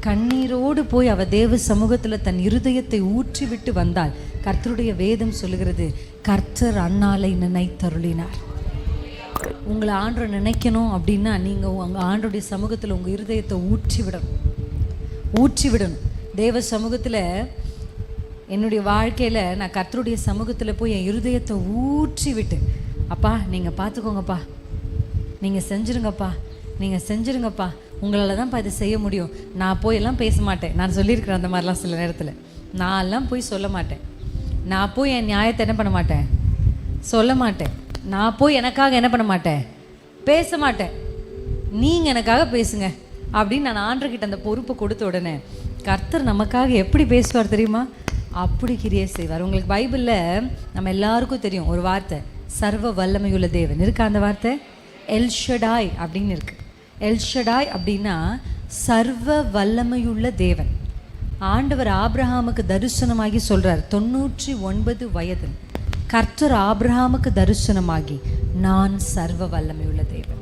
கண்ணீரோடு போய் அவ தேவ சமூகத்தில் தன் இருதயத்தை ஊற்றி விட்டு வந்தாள். கர்த்தருடைய வேதம் சொல்லுகிறது, கர்த்தர் அன்னாளை நினைத்தருளினார். உங்களை ஆண்டவர் நினைக்கணும் அப்படின்னா நீங்கள் உங்கள் ஆண்டருடைய சமூகத்தில் உங்கள் இருதயத்தை ஊற்றி விடணும். தேவ சமூகத்தில் என்னுடைய வாழ்க்கையில் நான் கர்த்தருடைய சமூகத்தில் போய் என் இருதயத்தை ஊற்றி விட்டு, அப்பா நீங்கள் பார்த்துக்கோங்கப்பா, நீங்கள் செஞ்சுருங்கப்பா, உங்களால் தான்ப்பா இதை செய்ய முடியும். நான் போயெல்லாம் பேச மாட்டேன். நான் சொல்லியிருக்கிறேன் அந்த மாதிரிலாம் சில நேரத்தில். நான்லாம் போய் சொல்ல மாட்டேன். நான் போய் என் நியாயத்தை என்ன பண்ண மாட்டேன், சொல்ல மாட்டேன். நான் போய் எனக்காக என்ன பண்ண மாட்டேன், பேச மாட்டேன். நீங்கள் எனக்காக பேசுங்க அப்படின்னு நான் ஆண்டவர்கிட்ட அந்த பொறுப்பை கொடுத்த உடனே கர்த்தர் நமக்காக எப்படி பேசுவார் தெரியுமா? அப்படி கிரியை செய்வார். உங்களுக்கு பைபிளில் நம்ம எல்லாருக்கும் தெரியும் ஒரு வார்த்தை, சர்வ வல்லமையுள்ள தேவன் இருக்கா. அந்த வார்த்தை எல்ஷடாய் அப்படின்னு இருக்கு. எல்ஷடாய் அப்படின்னா சர்வ வல்லமையுள்ள தேவன். ஆண்டவர் ஆபிரகாமுக்கு தரிசனமாகி சொல்றார், 99 வயதில் கர்த்தர் ஆபிரகாமுக்கு தரிசனமாகி, நான் சர்வ வல்லமையுள்ள தேவன்.